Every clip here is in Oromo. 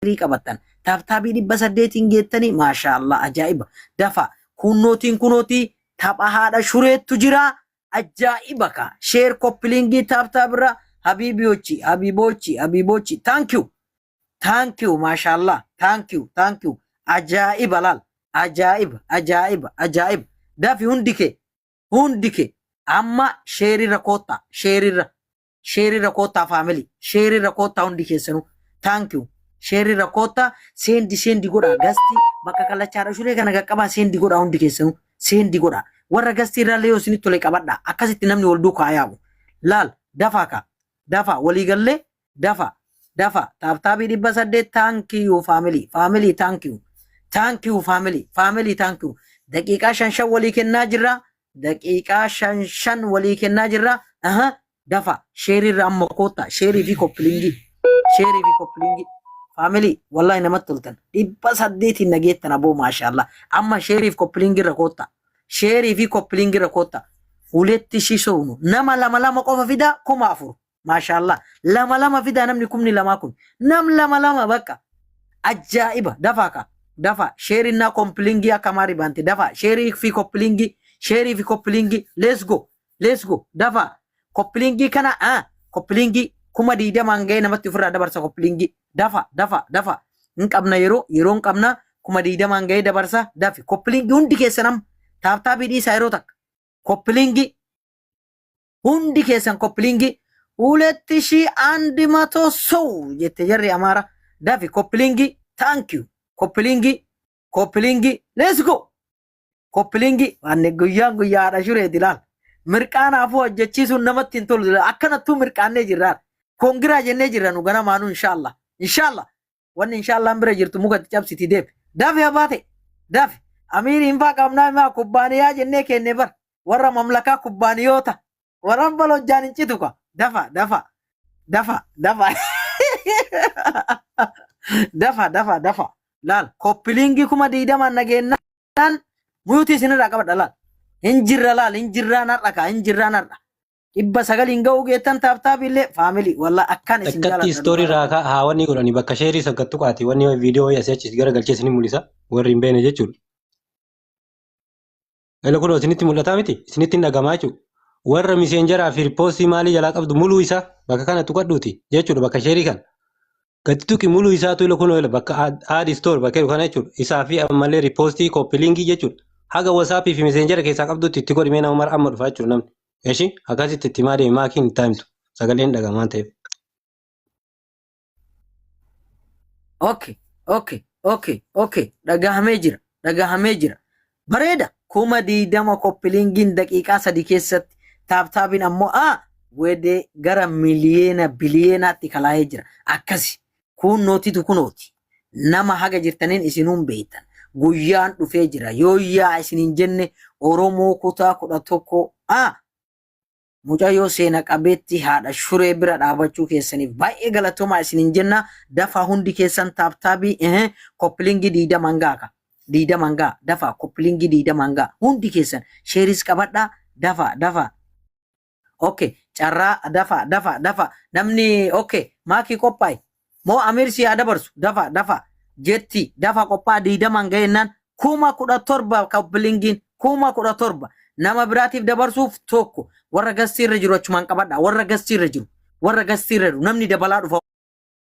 qabattan taaptaabii 800 geettanii maashaallah ajaa'iba dafa kunnootii tapha haadha shureettu jira ajaa'iba ka sheer koppilingii taaptaabirra habiibochi thank you maashaallah thank you ajaa'iba laal ajaa'ib dafi hundike amma sheerirra family sheerirra koottaa hundi keessanuu thank you sheerirra koottaa sendi godha gasti bakka kallachaadha shuree kana qaqqabaa sendi godha hundi keessanuu sendi godha warra gasti irraallee yoo isinitti tole qabadha akkasitti namni wal duukaa yaabu laal dafa walii gallee dafa taaptaabii 800 thank you family thank you family thank you daqiiqaa 5 walii kennaa jirra daqiiqaa 5 walii kennaa jirra dafa sheerirra amma koottaa sheerii fi koppilingi family wallahi namatti toltan 800 nageettan aboo maashaallah amma sheerii fi koppilingi irra koottaa huletti shisoonu nama lama qofa fida 4,000 maashaallah lama fida namni 2,000 kun nam lama bakka ajaa'iba dafa sheerinna koppilingi akka maari baante dafa sheerii fi koppilingi let's go dafa koppilingi kana koppilingi kuma diidamaan ga'ee namatti ofirraa dabarsa koppilingi dafa hin qabna yeroo hin qabna kuma diidamaan ga'ee dabarsa dafi koppilingi hundi keessan taaptaabii dhiisaa yeroo takka koppilingi hundi keessan koppilingi 2,100 ሰው jette jarri amaara dafi koppilingi thank you koppilingi let's go koppilingi wanne guyyaadha shureeti laal mirqaanaafuu hojjechiisuun namatti hin tolu akkanattuu mirqaannee jirra kongiraa jennee jirra nu ganamaanuu inshallah wanni inshallah bira jirtu mukatti cabsiti deeb dafi abaate dafi amiiriin faa qabnaa maa kubbaaniyaa jennee kenne bar warra mamlakaa kubbaaniyoota warra balojjaan hin cituka dafa laal koppilingi kuma diidamaan nageennan muyuti isinirraa qabadha laal hinjirra narra 900 ga'uu geettan taaptaabillee faamilii walla akkaan isin jaalladha. Takkatti istoorii raakaa haawwanni godhanii bakka sheerii sagattu qaati wanni viidiyoo asii achi gara galchee isin mul'isa warri hin beekne jechuudha. Elo kun isinitti mul'ataa miti isinitti hin dhagamaa jechuudha. Warra miseenjaraa fi riippoostii maalii jalaa qabdu muluu isaa bakka kana tuqadhuuti jechuudha bakka sheerii kana. Gati tuqi muluu isaatu elo kun bakka aadi istoor bakka kana jechuudha. Isaa fi ammallee riippoostii koppiliingii jechuudha. Haga wasaappii fi miseenjara keessaa qabdutti itti godhimee nama mara amma dhufaa jechuudha namni. Eshi akkasitti itti maadee maakiin hin taa'imtu sagaleen dhagamaan ta'eef. Okay. Dhagahamee jira. Bareeda. Kuma diidama koppiliingiin daqiiqaa 3 keessatti taaptaabiin ammoo wedee gara biliyeenaatti kalaa'ee jira. Akkasi kunooti. Nama haga jirtaniin isinuun beektan. Guyyaan dhufee jira. Yooyyaa isiniin jenne Oromoo kutaa 11 mucayyoo seena qabeetti haadha shuree bira dhaabachuu keessaniif baay'ee galatoomaa isiniin jenna dafa hundi keessan taaptaabii koppilingi diidamangaa dafa koppilingi diidamangaa hundi keessan sheeris qabadha dafa carraa dafa namni maakii qophaa'e moo amirsi yaa dabarsu dafa jetti dafa qophaa diidamangaa jennaan 17,000 koppilingiin 17,000 nama biraatiif dabarsuuf tokko warra gastiirra jiru achumaan qabadha warra gastiirra jiru namni dabalaa dhufa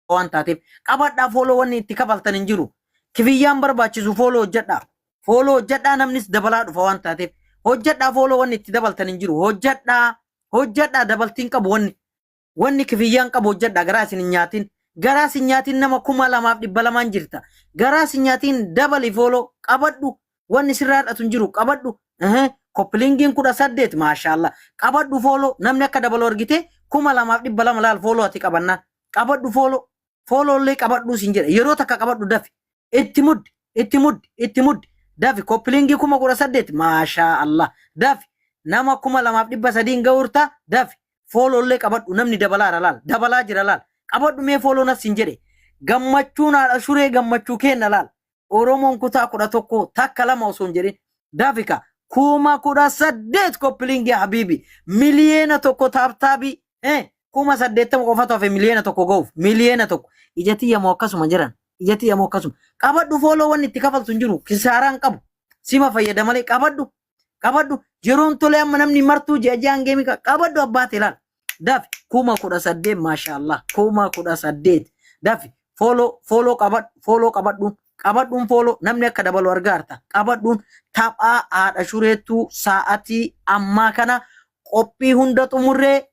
waan taateef qabadhaa fooloo wanni itti kabaltan hin jiru kifiyyaan barbaachisu fooloo hojjedhaa namnis dabalaa dhufa waan taateef hojjedhaa fooloo wanni itti dabaltan hin jiru hojjedhaa dabaltiin qabu wanni kifiyyaan qabu hojjedhaa garaa isin nyaatiin nama 2,200 jirta garaa isin nyaatiin dabali fooloo qabadhu wanni sirraa dhatu hin jiru qabadhu koppilingiin 18 maashaallah qabadhu fooloo namni akka dabaloo argite 2,200 laal fooloo ati qabannaan qabadhu fooloo illee qabadhu sin jedha yeroo takka qabadhu dafi itti muddi dafi koppilingii 18 maashaallah dafi nama 2,300 ga'urta dafi fooloo illee qabadhu namni dabalaa jira laal qabadhu mee fooloo nas sin jedhe gammachuun haadha shuree gammachuu kenna laal Oromoon kutaa 11 takka lama osoo hin jedhin dafika 18 koppilingi habibi miliyeena tokko taaptaabii 80 qofatu hafe miliyeena tokko ga'uuf miliyeena tokko ijatiyya moo akkasuma jiran yati amo kasum qabaddu follow wanni itti kafaltu hin jiru kisaaran qabu sima fayyada malee qabaddu jeroon tole amma namni martuu jajaan geemi qabaddu abbaate laal dafi kuma 18 mashallah kuma 18 dafi follow qabaddu follow namni akka dabalu argaarta qabadduun taphaa haadha shureetu sa'atii amma kana qophii hunda xumurree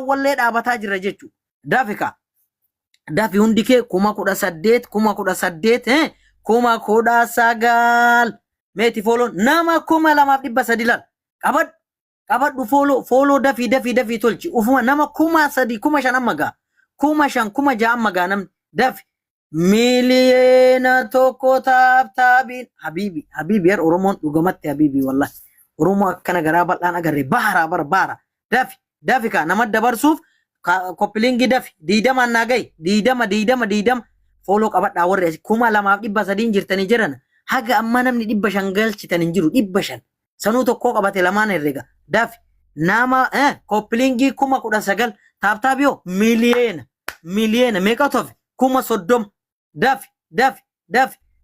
wallee dhaabataa jira jechuudha dafika dafi hundi kee kuma 18 kuma 19 meeti follow nama kuma 200 laal qabaddu follow dafi tolchi ufuma nama kuma 3 kuma 5 magaa kuma 5 kuma 6 magaa namni dafi miliyeena tokko taabin habibi yar oromoon dhugamatte habibi wallahi oromoo akkana garaa bal'aan agarre bahara dafi ka nama dabarsuuf koppilingi dafi diidama nagai diidama follow qabadhaa warre kuma 200 jirtanii jiran haga amma namni 500 galchitan hin jiru 500 sanuu tokko qabate lamaan herrega dafi nama koppilingi kuma 19 taabtaabiyoo miliyeena meeqa tofe kuma 30 dafi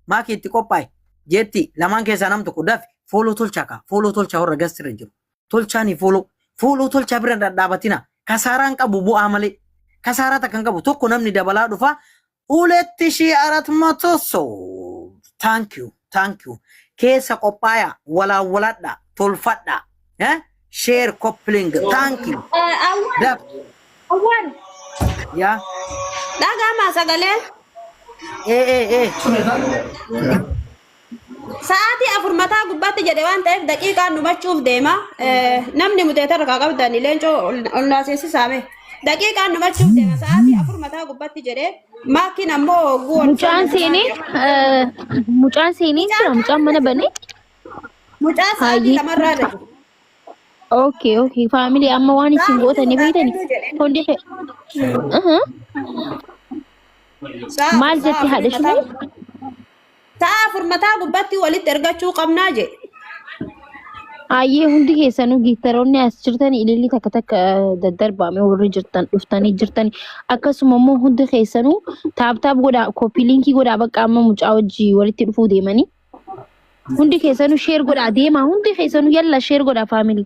maaki itti qophaa'e jetti lamaan keessaa nam tokko dafi follow tolchaa warra gastirra jiru tolchaanii follow tolchaa bira dhadhaabatina kasaaraan qabu bu'aa malee kasaaraa takkan qabu tokko namni dabalaa dhufa 2400 so thank you keessa qophaaya walaawaladha tolfadha share coupling thank you Awan. ya Dhagama sagaleen. Sa'aatii afur mataa gubbaatti jedhe waan ta'eef daqiiqaan dhumachuuf deema. Namni muteeta harkaa qabdan leencoo ol naasisisaame. Daqiiqaan dhumachuuf deema. Sa'aatii afur mataa gubbaatti jedhe maakiin ammoo guwan. Mucaan seenii jira mucaan mana banee. Mucaan sa'aatii lamarraa jiru. Okay, family amma waan isin gootanii beeytani. Hundi maal jetti haadha shuree? Sa'a afur mataa gubbaatti walitti ergachuu qabnaa je. Ayyee hundi keessanuu giitaroonni as jirtan ililli takka daddarbame warri jirtan dhuftanii jirtan akkasuma immoo hundi keessanuu taaptaap godhaa koppii liinkii godhaa bakka amma mucaa wajjii walitti dhufuu deemanii. Hundi keessanuu sheer godhaa deemaa hundi keessanuu yalla sheer godhaa family.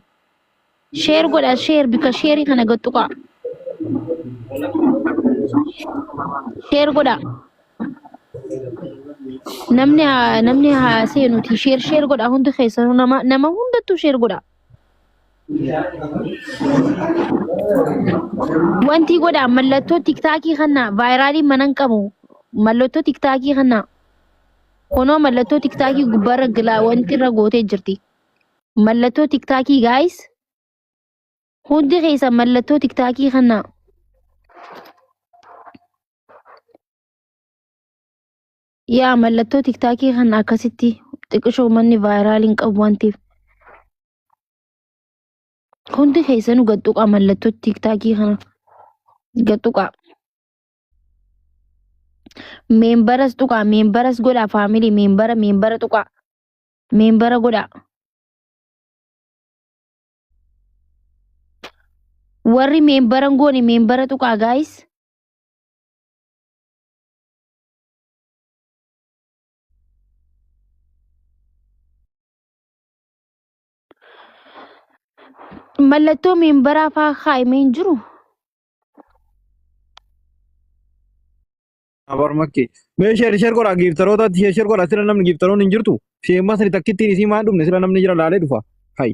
Share godha share bika share kana gattuqa share godha namni ha seenuti share godha hundi keessanu nama hundattu share godha wanti godha mallattoo tiktaakii kana vaayiraalii manan qabu mallattoo tiktaakii kana kono mallattoo tiktaakii gubbarra gilaa wanti irra gootee jirti mallattoo tiktaakii guys hundi keessa mallattoo tiktaakii kana yaa mallattoo tiktaakii kana akkasitti xiqqishoo manni vaayiraaliin qabu wantiif hundi keessanu gadduqa mallattoo tiktaakii kana gadduqa meembaras tuqa meembaras godha faamilii meembara tuqa meembara godha warri meembaran goone meembara tuqaa guys mallattoo meembaraa faa kaa'imee hin jiru Abar makke. Me share godha giiftaroota share godha sila namni giiftaroon hin jirtu. Sheemma sani takkittiin isii maan dhumne sila namni jira laalee dhufa. Hai.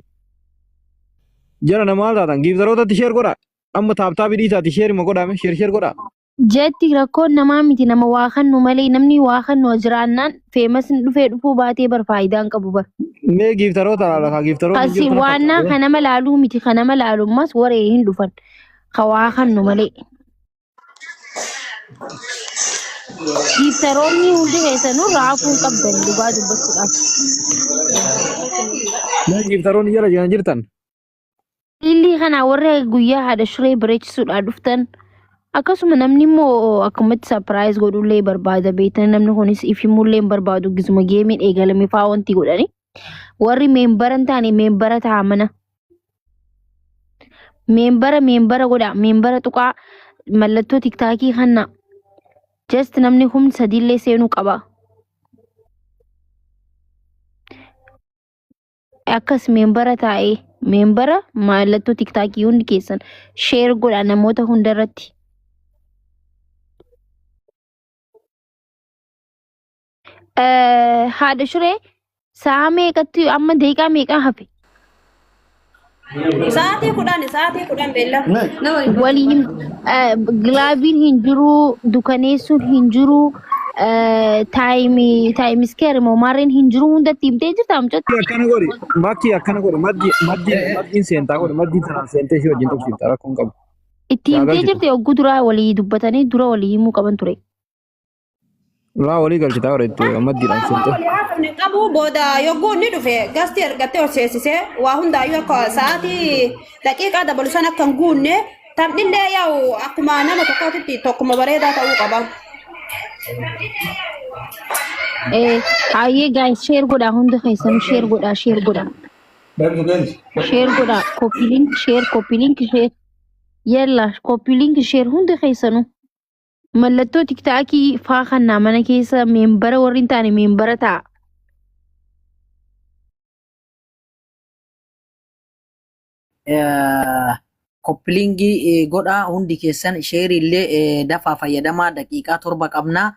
Jara namaa taatan giiftaroota share godha. Amma taaptaabii dhiisaati share ma godhame share godha. jetti rakkoon namaa miti nama waa kannu malee namni waa kannu jiraannaan feemas dhufee dhufuu baatee bar faayidaan qabu bar. Me giiftaroota laala giiftaroota hin Asi jirtu. waannaa kanama laaluu miti kanama laalummas waree hin dhufan ka waa kannu malee. Giiftaroonni hundi keessanuu raafuu qabdan dhugaa dubbachuudhaaf. Me giiftaroonni jala jiran jirtan. Illi kana warra guyyaa haadha shuree bareechisuudhaan dhuftan akkasuma namni immoo akkumatti sarpiraayiz godhullee barbaada beektan namni kunis ifimullee hin barbaadu gisuma geemiin eegalame faa wanti godhani warri meembara hin taane meembara ta'a mana meembara godha meembara tuqaa mallattoo tiktaakii kanna just namni humni sadiillee seenuu qaba. Akkas meembara taa'ee meembara mallattoo tiktaakii hundi keessan sheer godha namoota hundarratti. Haadha shuree sa'a meeqatti amma daqiiqaa meeqaa hafe? Sa'aatii kudhan beella. Waliin gilaabiin hin jiru, dukaneessuun hin jiru, taayimiskee rimomaarreen hin jiru hundatti himtee jirta amcatti. Akkana godhi. Makki akkana godhi. Maddiin seentaa godhi. Maddiin tanaan seentee ishee wajjin tuqsiifta. Rakkoon qabu. Itti himtee jirte yogguu duraa walii dubbatanii dura walii himuu qaban ture. Laa walii galchitaa godha itti maddiidhaan seentee. Qabu booda yogguu inni dhufe gasti ergattee ol seensisee waa hundaayyuu akka sa'aatii daqiiqaa dabalu san akka hin guunne taphillee yaa'u akkuma nama tokkootitti tokkuma bareedaa ta'uu qaba. Hayyee guys share godha hunda keessan share godha. Share godha copy link share yalla copy link share hunda keessanu. Mallattoo tiktaakii faa kannaa mana keessa meembara warri hin taane meembara ta'a. Koppilingii godhaa hundi keessan sheerii illee dafaa fayyadamaa daqiiqaa 7 qabnaa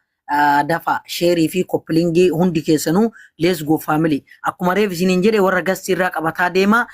dafa sheerii fi koppilingii hundi keessanuu let's go family akkuma reef isiniin jedhe warra gastii irraa qabataa deema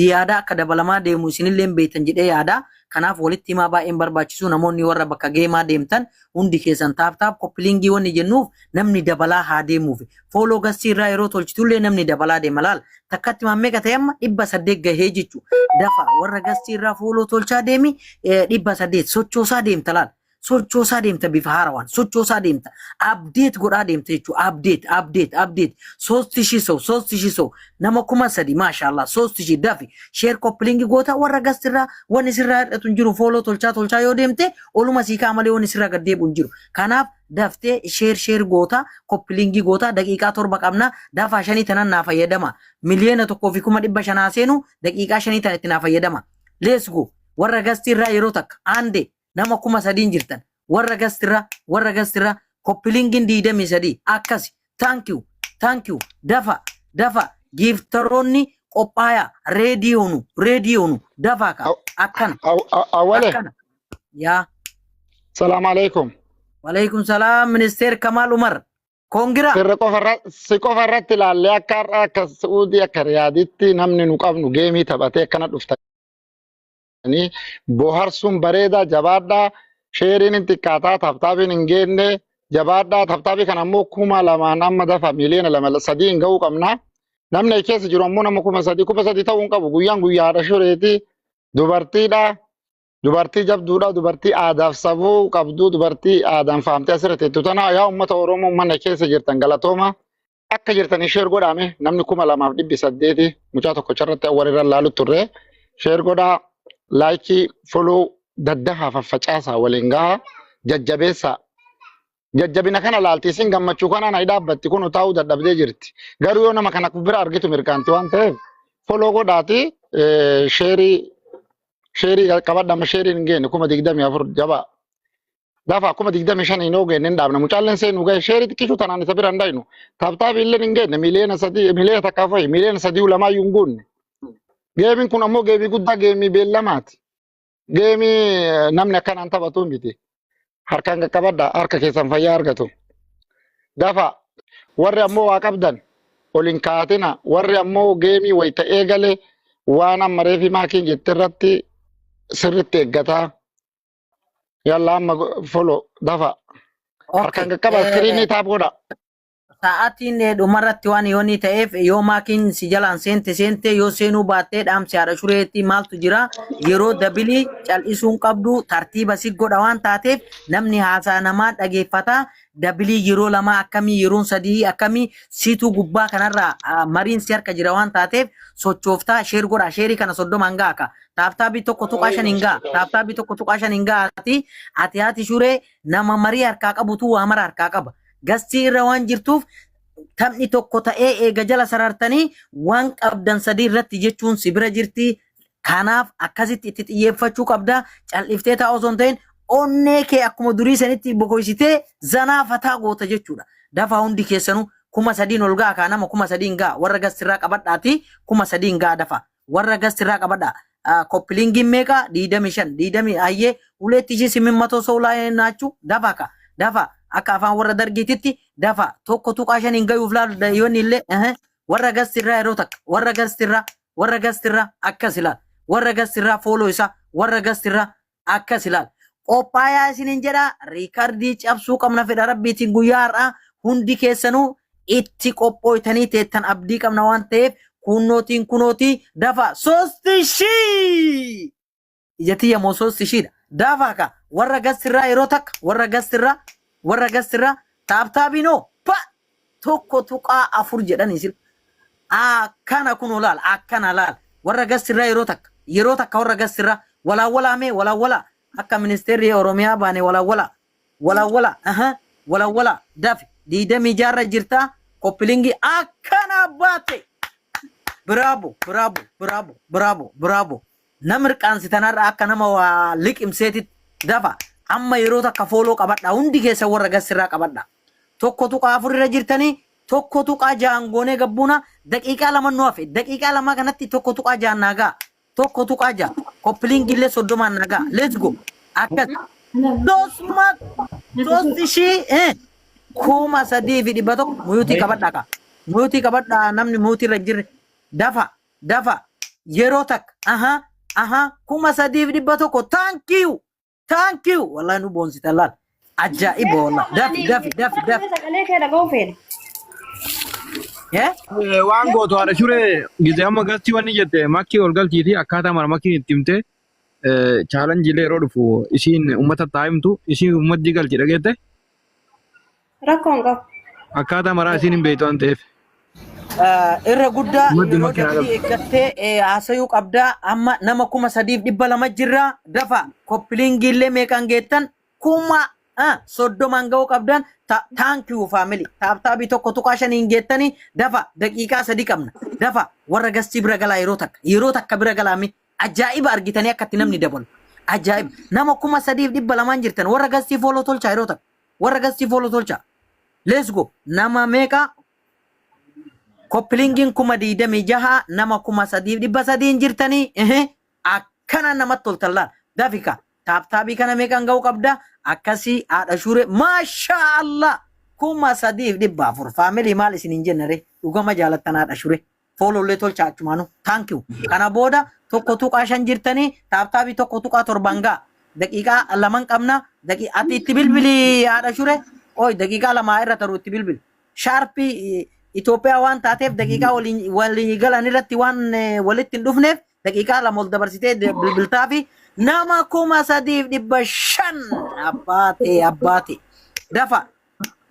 yaada akka dabalamaa deemu isinillee beektan jedhee yaada kanaaf walitti himaa baay'een barbaachisu namoonni warra bakka geemaa deemtan hundi keessan taap koppilingii wanni jennuuf namni dabalaa haa deemuuf fooloo gastii irraa yeroo tolchitullee namni dabalaa deema laal takkatti mammeeqa ta'e amma 800 gahee jechu dafa warra gastii irraa fooloo tolchaa deemi 800 sochoosaa deemta laal sochoosaa deemta bifa haarawaan sochoosaa deemta update godhaa deemta jechuudha update 3000 nama 3000 maashaallah 3000 dafi share coupling goota warra gastirraa wanni sirraa hidhatu jiru follow tolchaa yoo deemte oluma siikaa malee wanni sirraa gad deebi'u jiru kanaaf daftee share goota coupling goota daqiiqaa 7 qabna dafa 5 tanan naa fayyadama miliyoona 1,500 seenu daqiiqaa 5 tan itti naa fayyadama let's go warra gastirraa yeroo takka ande nama 3,000 jirtan warra gastirra koppilingin 23 akkasi thank you dafa giftaroonni qophaaya reediyoonu dafa ka akkana awwale ya salaam alaikum walaikum salaam ministeer Kamal Umar kongira si qofa irratti ilaallee akka Saudi akka Riyaaditti namni nu qabnu geemii taphatee akkana dhuftan boharsun bareeda jabaadha sheeriin xiqqaataa taftaabiin hin geenne jabaadha taftaabii kan ammoo 2,000 amma dafa miliyoona 2-3 hin ga'uu qabna namni keessa jiru ammoo nama 3,000 ta'uu hin qabu guyyaan guyyaadha shoreeti dubartii jabduudha dubartii aadaaf safuu qabdu dubartii aadaan faamtee asirratti jettu tana yaa ummata oromoo mana keessa jirtan galatooma akka jirtan sheer godhame namni 2,800 mucaa tokkocharratti warrirra laalu turre sheer godhaa laayikii follow daddahaa faffacaasaa waliin gahaa jajjabina kana laaltiisin gammachuu kanaan ay dhaabbatti kun taa'uu dadhabdee jirti garuu yoo nama kana bira argitu mirkaanti waan ta'eef follow godhaati sheerii qabadhama sheeriin hin geenne 24 jabaa dafa 25 hin ogeenne hin dhaabna mucaalleen seenuu gahe sheerii xiqqishu tanaan isa bira hin dhaynu taaptaabii illee hin geenne miliyoona 3 miliyoona takkaa fa'i miliyoona 3 lamaayyuu hin guunne geemiin kun ammoo geemii guddaa geemii beellamaati. Geemii namni akkanaan taphatu miti. Harkaan qaqqabadha harka keessan fayyaa argatu. Dafa warri ammoo waa qabdan olin kaatina warri ammoo geemii wayita eegale waan amma reefi maakiin jette irratti sirritti eeggataa. Yalla amma follow dafa. Harkaan qaqqaba iskiriinii taap godha. Sa'aatiin dhumarratti waan yoonni ta'eef yoo maakiin si jalaan seente yoo seenuu baattee dhaamsi haadha shureetti maaltu jira yeroo dabilii cal'isuun qabdu tartiiba si godha waan taateef namni haasaa namaa dhageeffata dabilii yeroo lama akkamii yeroon sadii akkamii siituu gubbaa kanarraa mariin si harka jira waan taateef sochooftaa sheer godha sheerii kana 30 hangaa akka taaptaabii tokko tuqaa 5 hingaa ati haati shuree nama marii harkaa qabutu waa mara harkaa qaba. Gastii irra waan jirtuuf taphni tokko ta'ee eega jala sarartanii waan qabdan sadii irratti jechuun si bira jirti. Kanaaf akkasitti itti xiyyeeffachuu qabda. Cal'iftee taa'uu osoo hin ta'in onnee kee akkuma durii sanitti bokoysitee zanaafataa goota jechuudha. Dafaa hundi keessanuu 3,000 ol gaa kaa nama 3,000 gaa warra gastirraa qabadhaati 3,000 gaa dafa warra gastirraa qabadhaa. Koppilingi meeqa 25 ayyee uleetti shi 800 soolaa naachu dafa akka afaan warra dargiititti dafa tokko tuqaa 5 gayuuf laalu yoonni illee warra gastirraa yeroo takka warra gastirraa akkas ilaal warra gastirraa fooloo isaa warra gastirraa akkas ilaal qophaayaa isinin jedha riikardii cabsuu qabna fedha rabbiitiin guyyaa har'aa hundi keessanuu itti qophooytanii teettan abdii qabna waan ta'eef kunootii dafa 3,000 ijatti yamoo 3,000 dafa ka warra gastirraa yeroo takka warra gastirraa taabtaabinoo tokko tuqaa 4 jedhanii sir akkana kunoo laal akkana laal warra gastirraa yeroo takka warra gastirraa walaawwalaamee walaawwala akka ministeerri oromiyaa baane walaawwala dafi 26 jirtaa koppilingi akkana baate. Bravo. Namni qaansitanarra akka nama waa liqimseetti dafa amma yeroo takka fooloo qabadha hundi keessa warra gastirraa qabadha. Tokko tuqaa 4 irra jirtanii tokko tuqaa 6 goonee gabbuuna daqiiqaa 2 nu hafe daqiiqaa 2 kanatti tokko tuqaa 6 naagaa tokko tuqaa 6 koppilingi illee 30 naagaa let's go akkas dosma 3,000 3,100 muyuutii qabadha namni muyuutii irra jirre. Dafa yeroo takka 3,100 thank you wallahi nu boonsita laal ajaa'iba wallahi dafi sagalee kee dhaga'uu feena. waan gootu haadha shuree gizee amma gastii wanni jette makkii ol galchiiti akkaataa mara makkiin itti himte chaalenjiilee yeroo dhufu isiin uummata taa'imtu isiin uummatni galchi dhageette Rakkoon qabu. akkaataa maraa isiin hin beektu waan ta'eef. Irra guddaa yeroo dabdii eeggattee haasayuu qabdaa amma nama 3,200 jirra dafa koppilingi illee meeqan geettan 30 ga'uu qabdan thank you family taabtaabii tokko tuqaa 5 geettanii dafa daqiiqaa 3 qabna dafa warra gastii bira galaa yeroo takka bira galaami ajaa'iba argitanii akkatti namni dabalu ajaa'iba nama 3,200 jirtan warra gastii fooloo tolchaa yeroo takka warra gastii fooloo tolchaa let's go nama meeqa koppilingin 26 nama 3,300 jirtanii akkana namatti toltallaan dafika taabtaabii kana meeqan ga'uu qabda akkasii haadha shure maashaallah 3,400 faamilii maal isin hin jennare dhugama jaalattan haadha shure foolollee tolcha achumaanu thank you kana booda tokko tuqaa 5 jirtanii taabtaabii tokko tuqaa 7 ga'a daqiiqaa 2 qabna ati itti bilbili haadha shure oy daqiiqaa 2 irra taru itti bilbil sharpii Itoophiyaa waan taateef daqiiqaa waliin galan irratti waan walitti hin dhufneef daqiiqaa 2 ol dabarsitee bilbiltaa fi nama 3,500 abbaate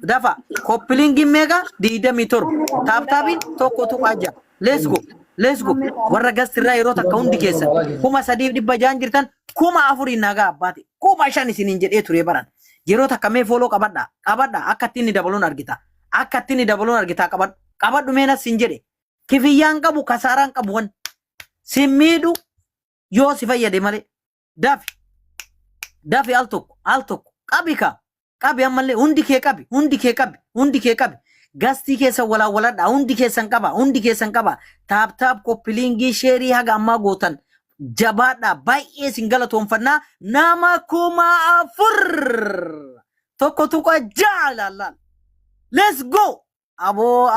dafa koppilingin meeqa 27 taabtaabiin tokko tuqaa 6 let's go warra gastirraa yeroo takka hundi keessan 3,600 jirtan 4,000 nagaa abbaate 5,000 isiniin jedhee ture baran yeroo takka mee fooloo qabadha akka ittiin dabaluun argita. Akka ittiin dabaluun argitaa qabadhu meenas sin jedhe kifiyyaan qabu kasaaraan qabu wan sin miidhu yoo si fayyade malee dafi al tokko qabi ammallee hundi kee qabi gastii keessa walaawwaladha hundi keessan qaba taab koppilingii sheerii haga ammaa gootan jabaadha baay'ee sin galatoonfannaa nama 4,000 tokko tuqa jaalallaan. Let's go! Abo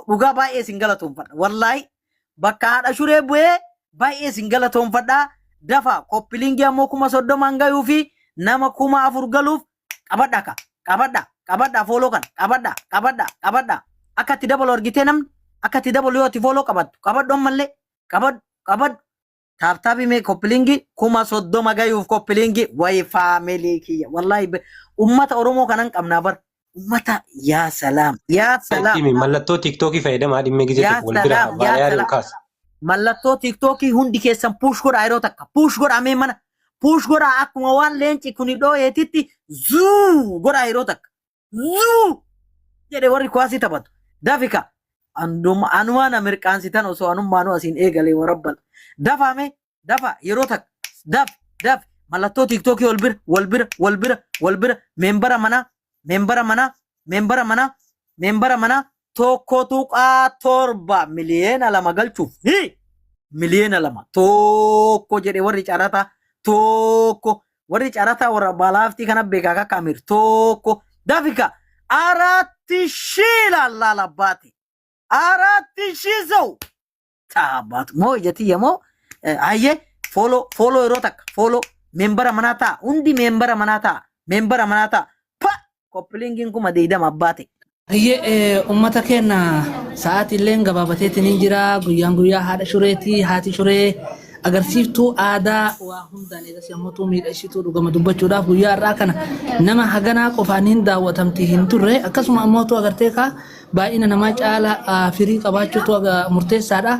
dhugaa baay'ee sin galatoonfadha. Wallahi bakka haadha shuree bu'ee baay'ee sin galatoonfadha. Dafa koppilingii ammoo 30,000 gayuu fi nama 4,000 galuuf qabadha fooloo kan qabadha akka itti dabalu argitee namni akka itti dabalu yoo itti fooloo qabadhu ammallee qabadhu taabtaabii mee koppilingii 30,000 gayuuf koppilingii wayi faamilii kiyya wallahi ummata Oromoo kanan qabnaa bar. Ummata yaa salaam. Mallattoo tiiktookii fayyadamaa dhimmee gizeetti wal bira baay'ee lukaas. Mallattoo tiiktookii hundi keessan puush godhaa yeroo takka puush godhaa mee mana puush godhaa akkuma waan leenci kuni dhooyeetitti zuu godhaa yeroo takka zuu jedhe warri kuwaasii taphatu dafika anumaan amirqaansitan osoo anummaanuu asiin eegalee warabbal dafa yeroo takka daf mallattoo tiktokii wal bira meembara mana tokko tuqaa torba miliyeena lama galchuuf miliyeena lama tokko jedhe warri carata tokko warri carata warra balaaftii kana beekaa akka amir tokko dafika aratti shila lalabati aratti shizou tabat mo ijati yamo ayye follow erotak follow membara manata undi membara manata pa koplingin kuma deidam abbate ummata keenya sa'aatii illee gabaabateetiin hin jira guyyaa haadha shureetii haati shuree agarsiiftuu aadaa waa hundaan eegas yommuutu miidhagsituu dhugama dubbachuudhaaf guyyaa irraa kana nama haganaa qofaan hin daawwatamti hin turre akkasuma ammootu agartee kaa baay'ina namaa caala firii qabaachuutu murteessaadha.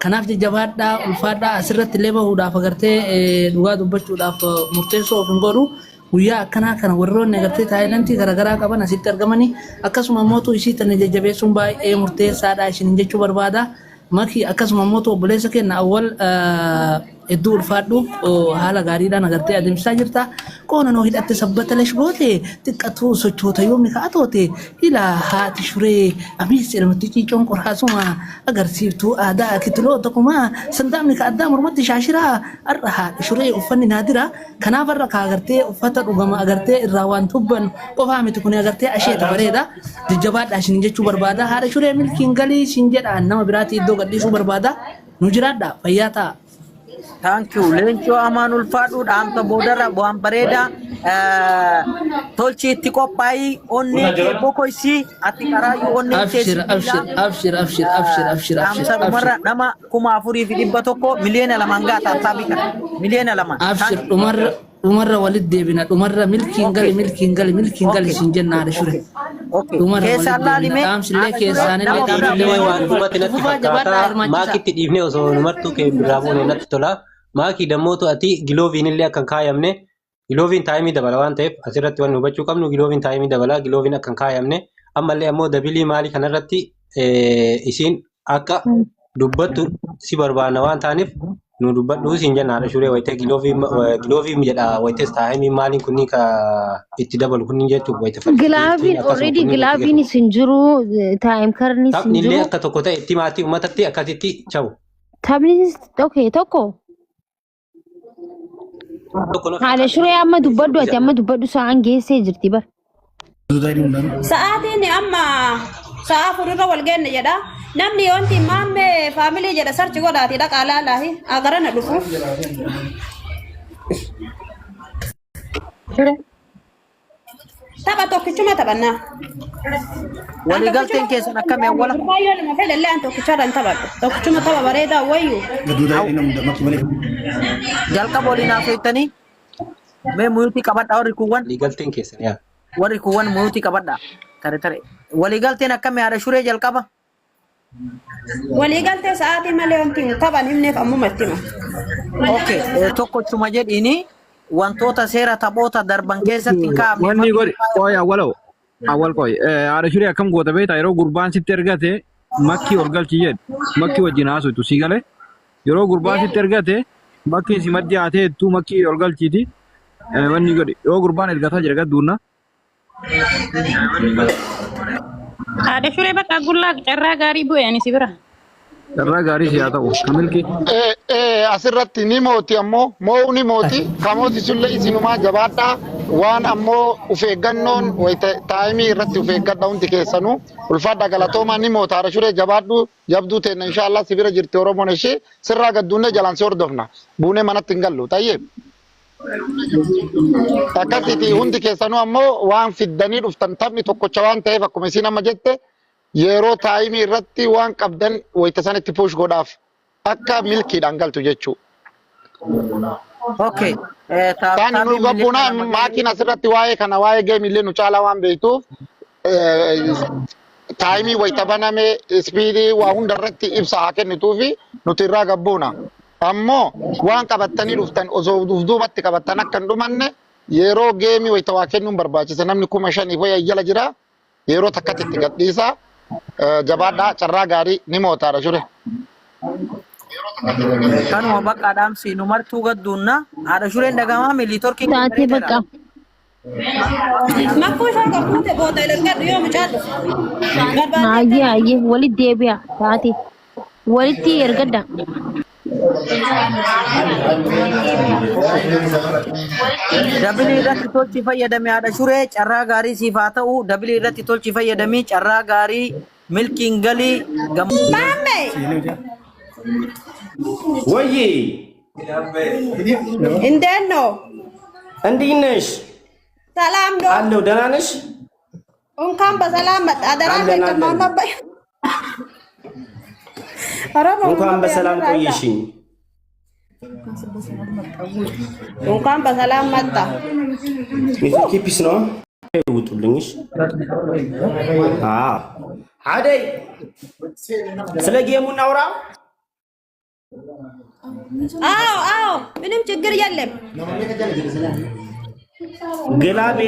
Kanaaf jajjabaadhaa ulfaadhaa asirratti illee bahuudhaaf agartee dhugaa dubbachuudhaaf murteessoo of hin godhu. Guyyaa akkanaa kana warroonni agartee taayilantii garaagaraa qaban asitti argamanii akkasuma mootuu isii tana jajjabeessuun baay'ee murteessaadha isin jechuu barbaada. Maki akkasuma mootuu obboleessa keenya awwal hedduu ulfaadhu haala gaariidhaan agartee adeemsisaa jirta. Qoona noo hidhatte sabbata leshboote xiqqatuu sochoota yoomni kaa'atoote ilaa haati shuree amiis jedhamatti ciicoon qoraasuma agarsiiftuu aadaa kitiloota kumaa sandaamni ka addaa mormatti shaashiraa har'a haadha shuree uffanni naadira kanaaf har'a ka agartee uffata dhugama agartee irraa waan tubban qofaa miti kun agartee asheeta bareeda jajjabaadhaa isin jechuu barbaada haadha shuree milkiin galii isin jedhaan nama biraatti iddoo gadhiisuu barbaada nu jiraadha fayyaa ta'a. Thank you. Lencho aman ulfaadhu dhaamsa boodarra bu'aan bareeda tolchi itti qophaa'ii onni boko isii ati qaraayyuu onni dhaamsa dhumarra nama 4,100 miliyoona lamaan gaata saabii kana miliyoona lamaan. Abshir dhumarra walit deebina dhumarra milkiin gali isin jennaadha shure. Keessa laalimee dhaamsillee keessaanillee dhaamsillee waan dhumatti natti fakkaata maakitti dhiifnee osoo numartuu kee biraa buune natti tola. Maakii dammootu ati gilooviin illee akkan kaayamne gilooviin taayimii dabala waan ta'eef asirratti waan hubachuu qabnu gilooviin taayimii dabala gilooviin akkan kaayamne ammallee ammoo dabilii maalii kanarratti isiin akka dubbattu si barbaanna waan ta'aniif nu dubbadhu siin jennaadha shuree wayitee gilooviin jedha wayitees taayimii maaliin kunniin ka itti dabalu kunniin jechuuf wayite fakkiin Gilaaviin already gilaaviin isin jiru taayim karni isin taphni illee jiru akka tokko ta'e itti maatii uummatatti akkasitti chawu. taphni tokko haala shuree amma dubbaddu ati amma dubbaddu sa'aan geessee jirti bar. Sa'aatiin amma sa'a fuuldura wal geenye jedha. Namni wanti maammee faamilii jedha sarchi godhaati dhaqa laalaahi agarana dhufu. Tapha tokkichuma taphannaa. waliigalteen keessan akkamii awwala Baay'ee nama fedhallee an tokkichaadhaan taphadhu. Tokkichuma tapha bareedaa wayyuu. jalqaba waliin haasofitanii mee muyuutii qabadha Liigalteen keessan yaa. warri kuwwan muyuutii qabadha tare waliigalteen akkamii haadha shuree jalqaba Waliigaltee sa'aatii malee wanti taphan himneef ammumatti hima. okay tokkochuma jedhiini wantoota seera taphoota darban keessatti hin kaa'amne Wanni godhi qoy awwal qoy haadha shuree akkam goota beektaa yeroo gurbaan sitti ergate makkii ol galchi jedhe makkii wajjin haasoftu sii galee yeroo gurbaan sitti ergate makkii si maddi haatee hedduu makkii ol galchiiti wanni godhi yoo gurbaan ergataa jira gadduunna. Haadha shuree bakka gullaa carraa gaarii bu'e ani si bira. Carraa gaarii si haa ta'u kamilki. Asirratti ni mooti ammoo moo ni mooti kamooti sulle isinumaa jabaadhaa waan ammoo of eeggannoon taayimii irratti of eeggadha hundi keessanuu ulfaadha galatoomaa ni moota haadha shuree jabaadhu jabduu teenna inshaallah si bira jirti Oromoon ishee sirraa gadduunne jalaan si hordofna buunee manatti hin gallu tayyee. Akkasitti hundi keessanuu ammoo waan fiddanii dhuftan taphni tokkocha waan ta'eef akkuma isin amma jette yeroo taayimii irratti waan qabdan wayita sanitti puush godhaaf akka milkiidhaan galtu jechuu. okay Taani nu gabbuuna maakiin asirratti waa'ee kana waa'ee geemillee nu caalaa waan beektuuf taayimii wayita baname ispiidii waa hundarratti ibsa haa kennituufi nuti irraa gabbuuna. Ammoo waan qabattanii dhuftan osoo duubatti qabattan akka hin dhumanne yeroo geemii wayita waa kennuun barbaachisa namni 5,000 wayya jala jira yeroo takkatti itti gadhiisa jabaadhaa carraa gaarii ni mootaadha shure. kanuma bakka dhaamsi nu martuu gadduunna haadha shureen dhagamaa miliitorkiin taatee bakka Makkuu isaa qabuute booda ilaalgadhu yoo mucaallu. ayyee walitti deebi'a taatee walitti ergadda. Dabili irratti tolchi fayyadame haadha shuree carraa gaarii siif haa ta'u dabili irratti tolchi fayyadamii carraa gaarii milkiin galii Mamme! ወይ እንዴት ነው? እንዴት ነሽ? ሰላም ነው? አለሁ። ደህና ነሽ? እንኳን በሰላም መጣ። አደራ ከማማባይ እንኳን በሰላም ቆየሽኝ። እንኳን በሰላም መጣ። ኔትወርክ ፒስ ነው። ውጡልኝሽ። አደይ ስለ ጌሙ እናውራ። አዎ ምንም ችግር የለም። ግላብ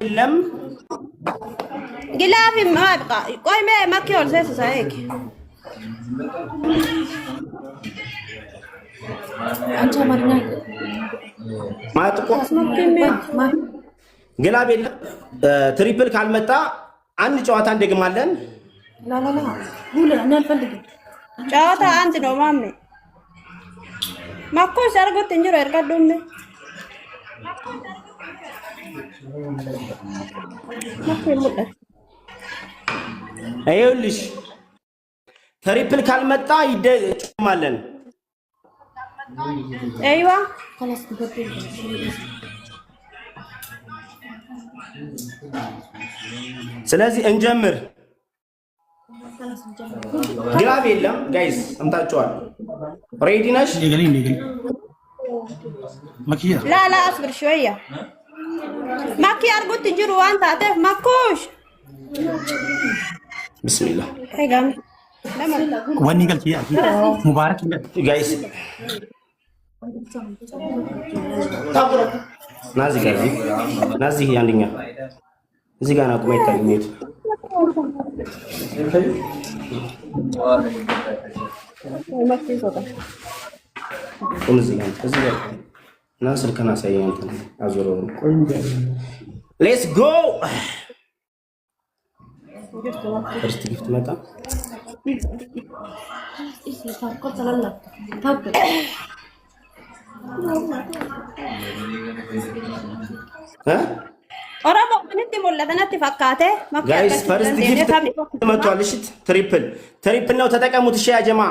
የለም ግላብ ማብቃ ቆይ ማኪዮል ሰሰሳይክ አንቺ ማርኛ ማጥቆ ግላብ የለም። ትሪፕል ካልመጣ አንድ ጨዋታ እንደግማለን። ላላላ ሁሉ እናልፈልግ ጨዋታ አንድ ነው ማሜ ማኮ ሰርጎት እንጀሮ እርቀዶም ይኸውልሽ ትሪፕል ካልመጣ ይደግማለን። አይዋ ስለዚህ እንጀምር። ግላብ የለም ጋይስ ሰምታችኋል። ሬዲ ነሽ? ላ አስብር شويه ማኪ አርጎት እንጀሮ አንተ አደፍ ማኮሽ ቢስሚላህ አይጋም ወኒ ገልቺ ሙባረክ ጋይስ ታብሮ ናዚ ጋር ናዚ አንደኛ እዚህ ጋር ነው ቆሜታ የሚሄድ እዚህ ጋር እና ስልክህን አሳየኝ አንተ አዞረው ሌትስ ጎ ፈርስት ጊፍት መጣ ኦራሞ ምንት ሞላተናት ፈካተ ጋይስ ፈርስት ጊፍት መጥቷል። እሺ ትሪፕል ነው ተጠቀሙት። እሺ ያ ጀማ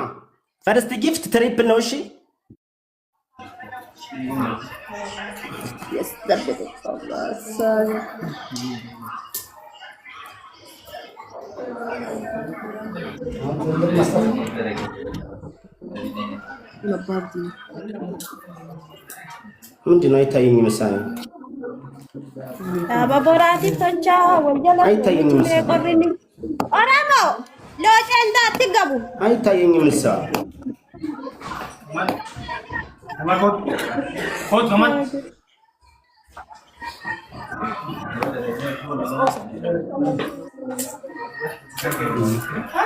ፈርስት ጊፍት ትሪፕል ነው። እሺ ምንድን ነው አይታየኝም መሰለኝ። አባቦራቲ ተንቻ ወንጀል አይታየኝም መሰለኝ። ኦራሞ ሎጨንዳ አትገቡ አይታየኝም መሰለኝ።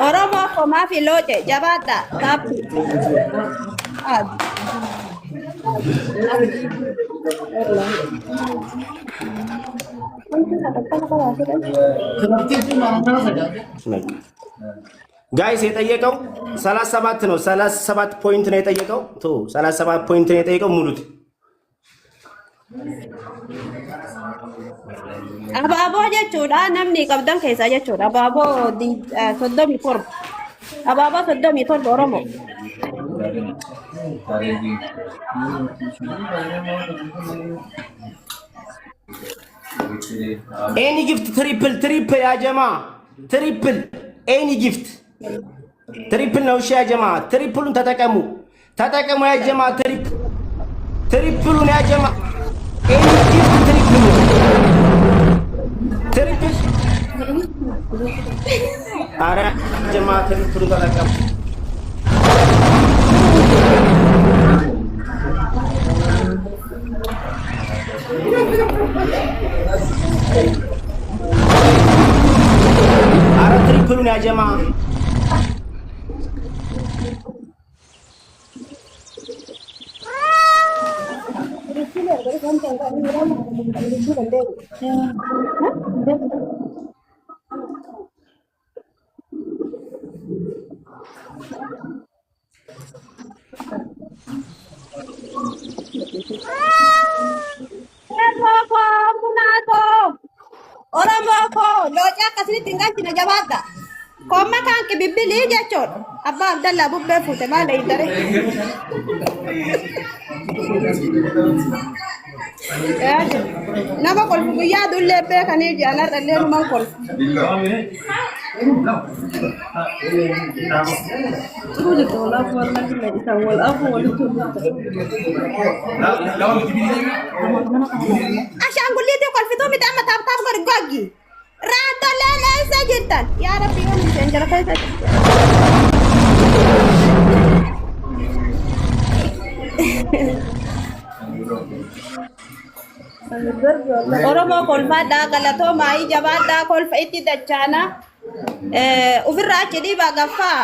ኦሮሞ ኮማፊ ሎጨ ጀባታ ታፕ ጋይስ የጠየቀው 37 ነው። 37 ፖይንት ነው የጠየቀው። 37 ፖይንት ነው የጠየቀው። ሙሉት አባቦ ጀቹዳ ነምኒ ቀብዳን ከይሳ ጀቹዳ አባቦ ሶዶሚ ቶርብ አባቦ ሶዶሚ ቶርብ ኦሮሞ ኤኒ ጊፍት ትሪፕል ያ ጀማ ትሪፕል ኤኒ ጊፍት ትሪፕል ነው። እሺ ያ ጀማ ትሪፕሉን ተጠቀሙ ያ ጀማ ትሪፕሉን ያ ጀማ ኤኒ ጊፍት ትሪፕል አረ ጀማ ትሪፕሉን ተጠቀሙ። አረ ትሪፕሉን ያ ጀማ Oromoo koo loocaa akkasitti hin galchine jabaadha. Koomma kan ke bibbilii jechuudha. Abbaa Abdallaa bubbee fuute maal eeydare. Nama kolfu guyyaa dullee beekanii jaalar dhallee numan kolfu. Ashaangulliitii kolfituu miti amma taaptaaf godhi goggi. Raantolleen eessa jirtan? Yaa Rabbi yoo isheen jara keessa Oromoo kolfaadhaa galatoo maayii jabaadhaa kolfa itti dachaana. Ofirraa achi dhiibaa gaffaa.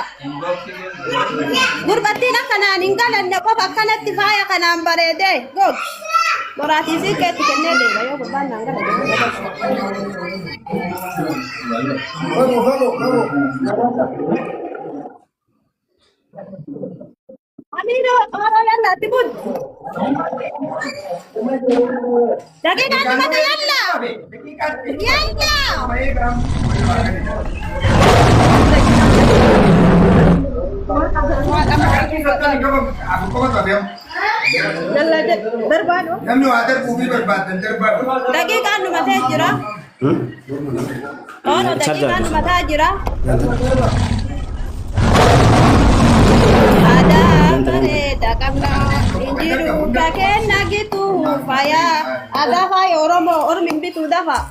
Gurbattiin akkanaan hin galanne qofa akkanatti faaya kanaan bareedee gogi. Boraatii si keetti kennee deema yoo gurbaan naan galanne. Amino, orang yang nanti pun. Dakikan cuma tu yalla. Yalla. Yalla berbadu. Namnu ada kubi berbadu, berbadu. Dakikan cuma saja. Oh, dakikan cuma saja. Ada berita karena injiru kakek gitu faya ada faya orang mimpi tu dah pak.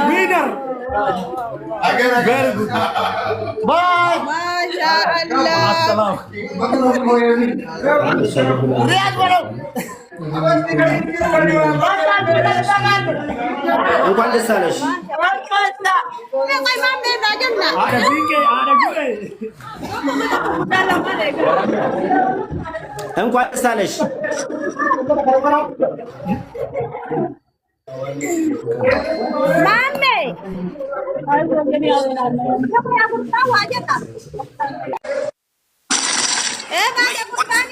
Winner. Very good. Bye. Masya Allah. Lihat bro. Bukan desales. Ada bingkai, ada gue. Enquanto desales. Mame. Siapa yang tahu aja tak? Ada kurban